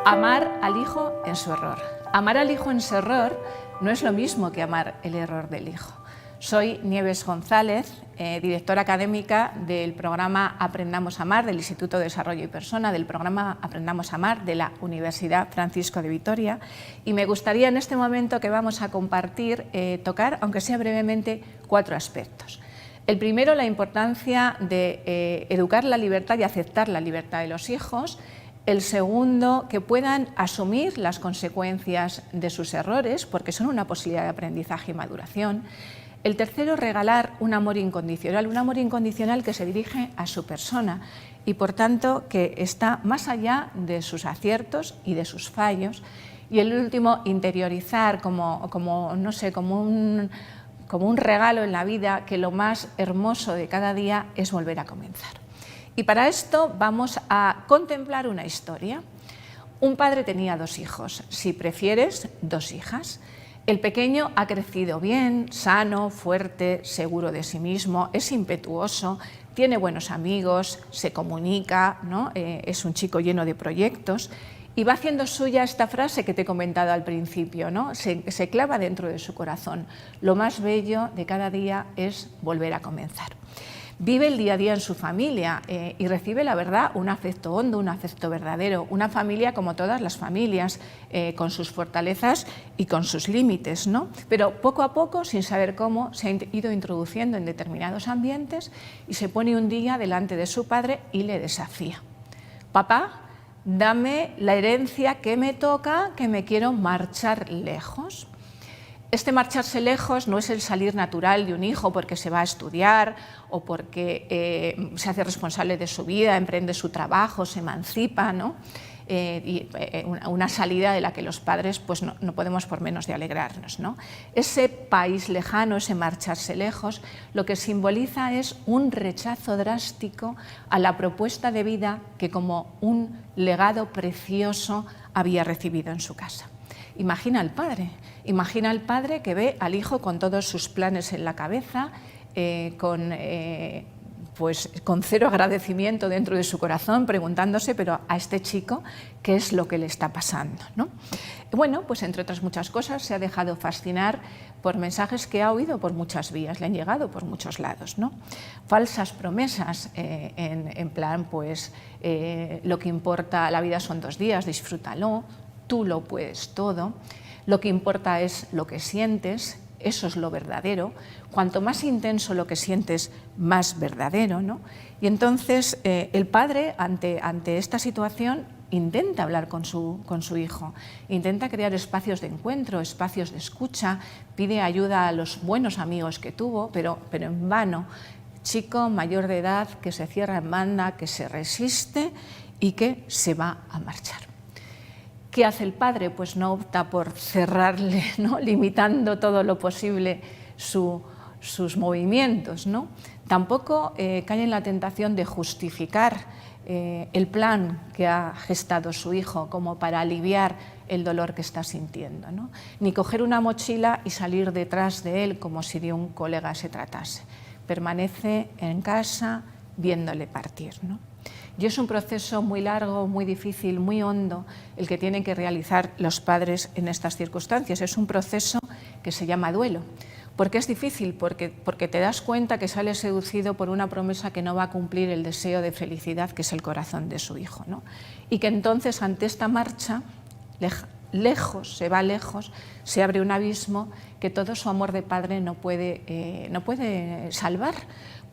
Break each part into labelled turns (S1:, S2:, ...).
S1: Amar al hijo en su error. Amar al hijo en su error no es lo mismo que amar el error del hijo. Soy Nieves González, directora académica del programa Aprendamos a Amar del Instituto de Desarrollo y Persona, del programa Aprendamos a Amar de la Universidad Francisco de Vitoria, y me gustaría en este momento que vamos a compartir, tocar, aunque sea brevemente, 4 aspectos. El primero, la importancia de educar la libertad y aceptar la libertad de los hijos. El segundo, que puedan asumir las consecuencias de sus errores, porque son una posibilidad de aprendizaje y maduración. El tercero, regalar un amor incondicional que se dirige a su persona y, por tanto, que está más allá de sus aciertos y de sus fallos. Y el último, interiorizar como un regalo en la vida, que lo más hermoso de cada día es volver a comenzar. Y para esto vamos a contemplar una historia. Un padre tenía 2 hijos, si prefieres, 2 hijas. El pequeño ha crecido bien, sano, fuerte, seguro de sí mismo, es impetuoso, tiene buenos amigos, se comunica, ¿no? Es un chico lleno de proyectos y va haciendo suya esta frase que te he comentado al principio, ¿no? Se clava dentro de su corazón. Lo más bello de cada día es volver a comenzar. Vive el día a día en su familia y recibe, la verdad, un afecto hondo, un afecto verdadero, una familia como todas las familias, con sus fortalezas y con sus límites, ¿no? Pero poco a poco, sin saber cómo, se ha ido introduciendo en determinados ambientes y se pone un día delante de su padre y le desafía. Papá, dame la herencia que me toca, que me quiero marchar lejos. Este marcharse lejos no es el salir natural de un hijo porque se va a estudiar o porque se hace responsable de su vida, emprende su trabajo, se emancipa, ¿no? Una salida de la que los padres pues, no podemos por menos de alegrarnos, ¿no? Ese país lejano, ese marcharse lejos, lo que simboliza es un rechazo drástico a la propuesta de vida que como un legado precioso había recibido en su casa. Imagina al padre que ve al hijo con todos sus planes en la cabeza, con cero agradecimiento dentro de su corazón, preguntándose, pero a este chico, ¿qué es lo que le está pasando, ¿no? Bueno, pues entre otras muchas cosas se ha dejado fascinar por mensajes que ha oído por muchas vías, le han llegado por muchos lados, ¿no? Falsas promesas en plan, pues lo que importa, la vida son 2 días, disfrútalo, tú lo puedes todo, lo que importa es lo que sientes, eso es lo verdadero, cuanto más intenso lo que sientes, más verdadero, ¿no? Y entonces el padre, ante esta situación, intenta hablar con su hijo, intenta crear espacios de encuentro, espacios de escucha, pide ayuda a los buenos amigos que tuvo, pero en vano. Chico mayor de edad que se cierra en banda, que se resiste y que se va a marchar. ¿Qué hace el padre? Pues no opta por cerrarle, ¿no? Limitando todo lo posible sus movimientos, ¿no? Tampoco cae en la tentación de justificar el plan que ha gestado su hijo como para aliviar el dolor que está sintiendo, ¿no? Ni coger una mochila y salir detrás de él como si de un colega se tratase. Permanece en casa viéndole partir, ¿no? Y es un proceso muy largo, muy difícil, muy hondo, el que tienen que realizar los padres en estas circunstancias. Es un proceso que se llama duelo. ¿Por qué es difícil? Porque te das cuenta que sale seducido por una promesa que no va a cumplir el deseo de felicidad que es el corazón de su hijo, ¿no? Y que entonces ante esta marcha, lejos, se abre un abismo que todo su amor de padre no puede salvar,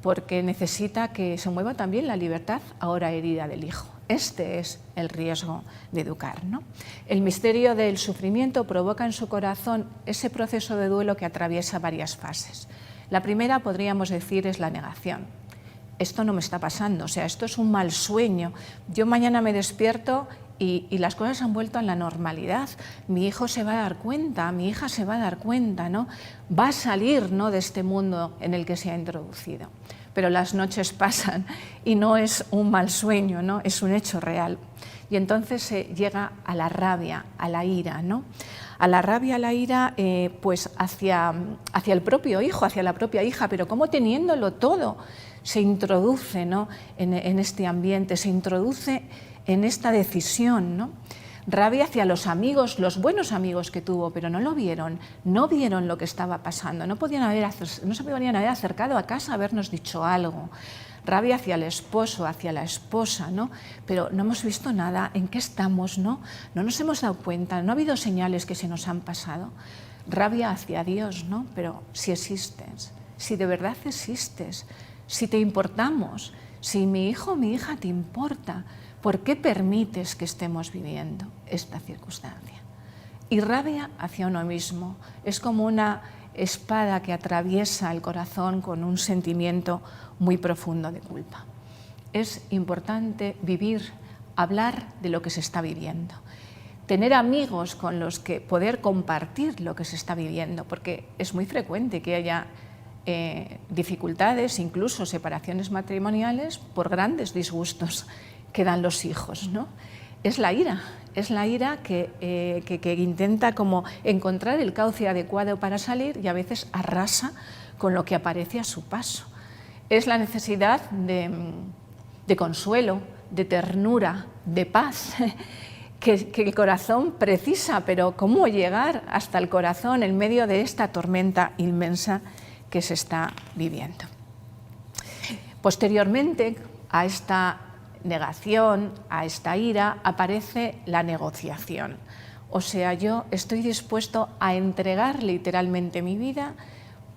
S1: porque necesita que se mueva también la libertad ahora herida del hijo. Este es el riesgo de educar, ¿no? El misterio del sufrimiento provoca en su corazón ese proceso de duelo que atraviesa varias fases. La primera, podríamos decir, es la negación. Esto no me está pasando, o sea, esto es un mal sueño. Yo mañana me despierto y las cosas han vuelto a la normalidad. Mi hijo se va a dar cuenta, mi hija se va a dar cuenta, ¿no? Va a salir, ¿no?, de este mundo en el que se ha introducido. Pero las noches pasan y no es un mal sueño, ¿no? Es un hecho real. Y entonces se llega a la rabia, a la ira, ¿no? A la rabia, a la ira, pues hacia el propio hijo, hacia la propia hija, pero como teniéndolo todo, se introduce, ¿no?, en este ambiente, se introduce en esta decisión, ¿no? rabia hacia los amigos, los buenos amigos que tuvo, pero no lo vieron, no vieron lo que estaba pasando, no se podían haber acercado a casa a habernos dicho algo. Rabia hacia el esposo, hacia la esposa, ¿no? Pero no hemos visto nada, ¿en qué estamos? No nos hemos dado cuenta, no ha habido señales que se nos han pasado. Rabia hacia Dios, ¿no? Pero si existes, si de verdad existes, si te importamos, si mi hijo o mi hija te importa, ¿por qué permites que estemos viviendo esta circunstancia? Y rabia hacia uno mismo, es como una espada que atraviesa el corazón con un sentimiento muy profundo de culpa. Es importante vivir, hablar de lo que se está viviendo, tener amigos con los que poder compartir lo que se está viviendo, porque es muy frecuente que haya dificultades, incluso separaciones matrimoniales por grandes disgustos que dan los hijos, ¿no? Es la ira que intenta como encontrar el cauce adecuado para salir y a veces arrasa con lo que aparece a su paso. Es la necesidad de consuelo, de ternura, de paz, que el corazón precisa, pero ¿cómo llegar hasta el corazón en medio de esta tormenta inmensa que se está viviendo? Posteriormente a esta negación, a esta ira, aparece la negociación. O sea, yo estoy dispuesto a entregar literalmente mi vida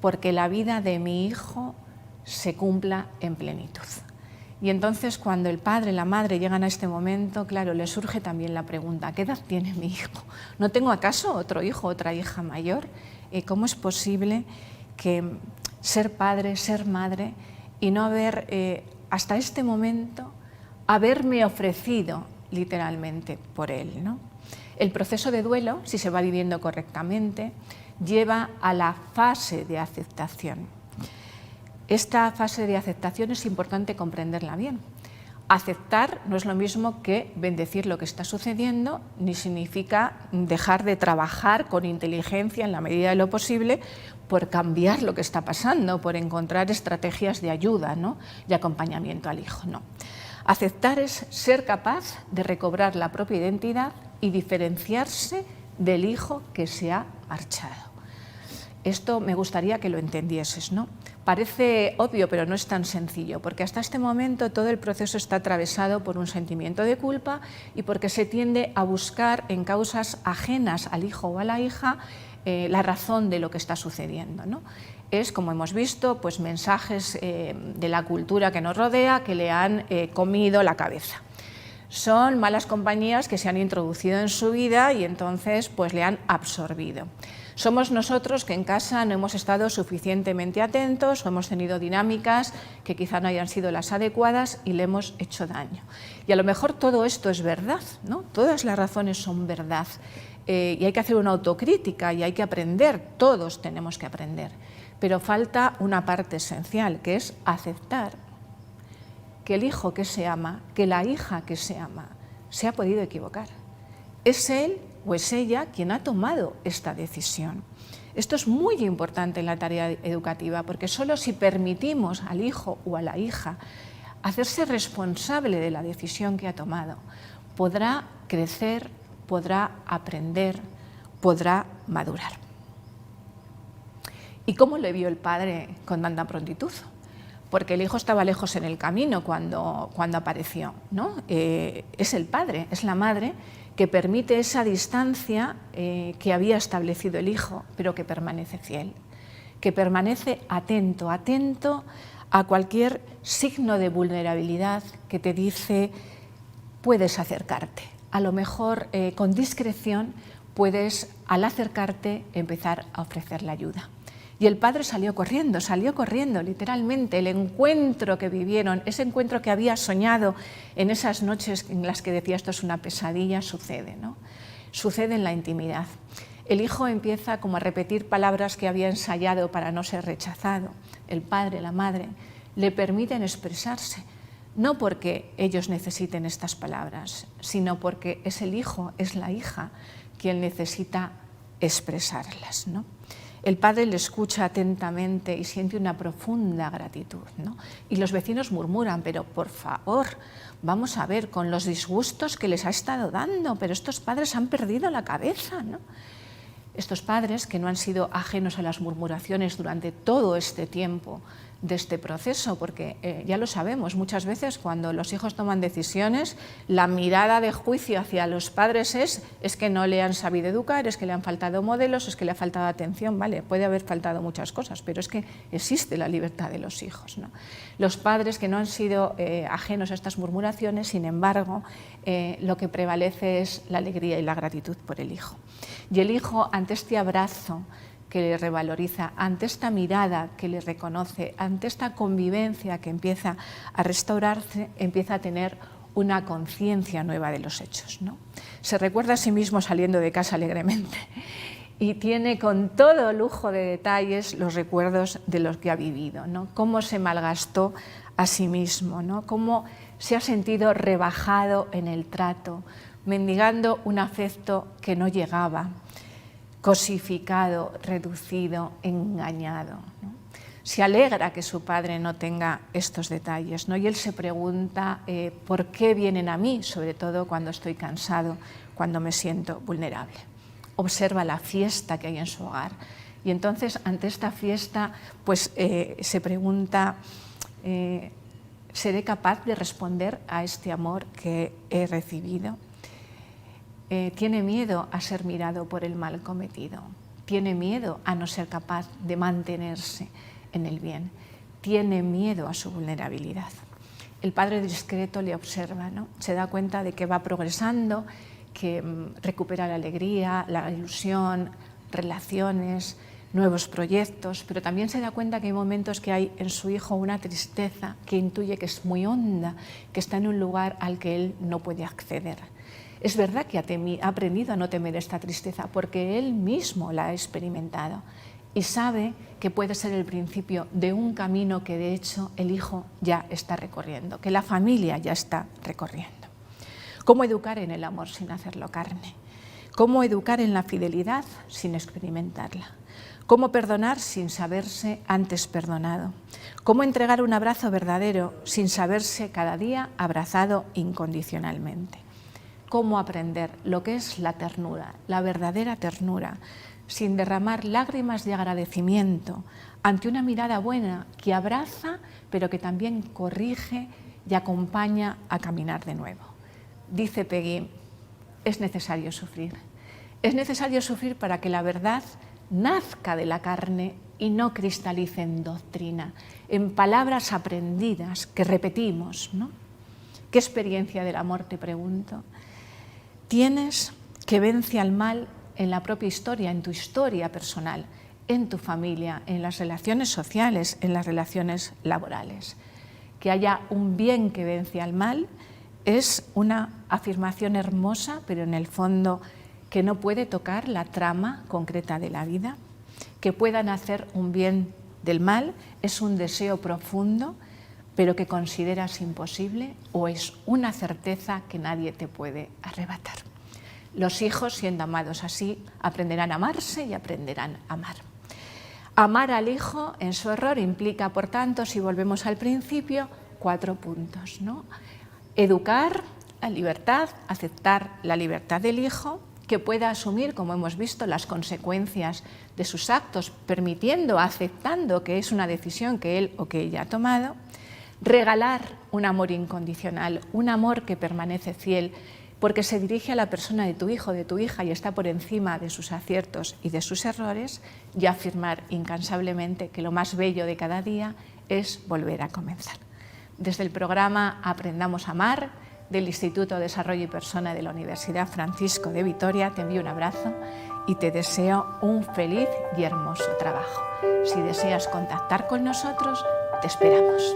S1: porque la vida de mi hijo se cumpla en plenitud. Y entonces cuando el padre y la madre llegan a este momento, claro, les surge también la pregunta, ¿qué edad tiene mi hijo? ¿No tengo acaso otro hijo, otra hija mayor? ¿Cómo es posible que ser padre, ser madre y no haber hasta este momento haberme ofrecido literalmente por él, ¿no? El proceso de duelo, si se va viviendo correctamente, lleva a la fase de aceptación. Esta fase de aceptación es importante comprenderla bien. Aceptar no es lo mismo que bendecir lo que está sucediendo, ni significa dejar de trabajar con inteligencia en la medida de lo posible por cambiar lo que está pasando, por encontrar estrategias de ayuda, ¿no?, de acompañamiento al hijo. No. Aceptar es ser capaz de recobrar la propia identidad y diferenciarse del hijo que se ha marchado. Esto me gustaría que lo entendieses, ¿no? Parece obvio, pero no es tan sencillo, porque hasta este momento todo el proceso está atravesado por un sentimiento de culpa y porque se tiende a buscar en causas ajenas al hijo o a la hija la razón de lo que está sucediendo, ¿no? Es, como hemos visto, pues mensajes de la cultura que nos rodea que le han comido la cabeza. Son malas compañías que se han introducido en su vida y entonces pues le han absorbido. Somos nosotros que en casa no hemos estado suficientemente atentos o hemos tenido dinámicas que quizá no hayan sido las adecuadas y le hemos hecho daño. Y a lo mejor todo esto es verdad, ¿no? Todas las razones son verdad y hay que hacer una autocrítica y hay que aprender, todos tenemos que aprender. Pero falta una parte esencial, que es aceptar que el hijo que se ama, que la hija que se ama, se ha podido equivocar. Es él o es ella quien ha tomado esta decisión. Esto es muy importante en la tarea educativa, porque solo si permitimos al hijo o a la hija hacerse responsable de la decisión que ha tomado, podrá crecer, podrá aprender, podrá madurar. ¿Y cómo le vio el padre con tanta prontitud? Porque el hijo estaba lejos en el camino cuando apareció, ¿no? Es el padre, es la madre que permite esa distancia que había establecido el hijo, pero que permanece fiel, que permanece atento a cualquier signo de vulnerabilidad que te dice puedes acercarte. A lo mejor con discreción puedes, al acercarte, empezar a ofrecerle ayuda. Y el padre salió corriendo literalmente. El encuentro que vivieron, ese encuentro que había soñado en esas noches en las que decía esto es una pesadilla, sucede, ¿no? Sucede en la intimidad. El hijo empieza como a repetir palabras que había ensayado para no ser rechazado. El padre, la madre, le permiten expresarse, no porque ellos necesiten estas palabras, sino porque es el hijo, es la hija quien necesita expresarlas, ¿no? El padre le escucha atentamente y siente una profunda gratitud, ¿no? Y los vecinos murmuran, pero por favor, vamos a ver, con los disgustos que les ha estado dando, pero estos padres han perdido la cabeza, ¿no? Estos padres que no han sido ajenos a las murmuraciones durante todo este tiempo de este proceso, porque ya lo sabemos, muchas veces cuando los hijos toman decisiones, la mirada de juicio hacia los padres es que no le han sabido educar, es que le han faltado modelos, es que le ha faltado atención, vale, puede haber faltado muchas cosas, pero es que existe la libertad de los hijos, ¿no? Los padres que no han sido ajenos a estas murmuraciones, sin embargo, lo que prevalece es la alegría y la gratitud por el hijo. Y el hijo, ante este abrazo que le revaloriza, ante esta mirada que le reconoce, ante esta convivencia que empieza a restaurarse, empieza a tener una conciencia nueva de los hechos, ¿no? Se recuerda a sí mismo saliendo de casa alegremente y tiene con todo lujo de detalles los recuerdos de los que ha vivido, ¿no? Cómo se malgastó a sí mismo, ¿no? Cómo se ha sentido rebajado en el trato, mendigando un afecto que no llegaba, cosificado, reducido, engañado, ¿no? Se alegra que su padre no tenga estos detalles, ¿no? Y él se pregunta por qué vienen a mí, sobre todo cuando estoy cansado, cuando me siento vulnerable. Observa la fiesta que hay en su hogar y entonces ante esta fiesta pues, se pregunta, ¿seré capaz de responder a este amor que he recibido? Tiene miedo a ser mirado por el mal cometido, tiene miedo a no ser capaz de mantenerse en el bien, tiene miedo a su vulnerabilidad. El padre discreto le observa, ¿no? Se da cuenta de que va progresando, que recupera la alegría, la ilusión, relaciones, nuevos proyectos, pero también se da cuenta que hay momentos que hay en su hijo una tristeza que intuye que es muy honda, que está en un lugar al que él no puede acceder. Es verdad que ha aprendido a no temer esta tristeza porque él mismo la ha experimentado y sabe que puede ser el principio de un camino que de hecho el hijo ya está recorriendo, que la familia ya está recorriendo. ¿Cómo educar en el amor sin hacerlo carne? ¿Cómo educar en la fidelidad sin experimentarla? ¿Cómo perdonar sin saberse antes perdonado? ¿Cómo entregar un abrazo verdadero sin saberse cada día abrazado incondicionalmente? ¿Cómo aprender lo que es la ternura, la verdadera ternura, sin derramar lágrimas de agradecimiento ante una mirada buena que abraza, pero que también corrige y acompaña a caminar de nuevo? Dice Peggy, es necesario sufrir. Es necesario sufrir para que la verdad nazca de la carne y no cristalice en doctrina, en palabras aprendidas que repetimos, ¿no? ¿Qué experiencia del amor, te pregunto, tienes que vence al mal en la propia historia, en tu historia personal, en tu familia, en las relaciones sociales, en las relaciones laborales? Que haya un bien que vence al mal es una afirmación hermosa, pero en el fondo que no puede tocar la trama concreta de la vida. Que puedan hacer un bien del mal es un deseo profundo, pero que consideras imposible, o es una certeza que nadie te puede arrebatar. Los hijos, siendo amados así, aprenderán a amarse y aprenderán a amar. Amar al hijo en su error implica, por tanto, si volvemos al principio, 4 puntos, ¿no? Educar la libertad, aceptar la libertad del hijo, que pueda asumir, como hemos visto, las consecuencias de sus actos, permitiendo, aceptando que es una decisión que él o que ella ha tomado. Regalar un amor incondicional, un amor que permanece fiel, porque se dirige a la persona de tu hijo, de tu hija, y está por encima de sus aciertos y de sus errores, y afirmar incansablemente que lo más bello de cada día es volver a comenzar. Desde el programa Aprendamos a Amar, del Instituto de Desarrollo y Persona de la Universidad Francisco de Vitoria, te envío un abrazo y te deseo un feliz y hermoso trabajo. Si deseas contactar con nosotros, te esperamos.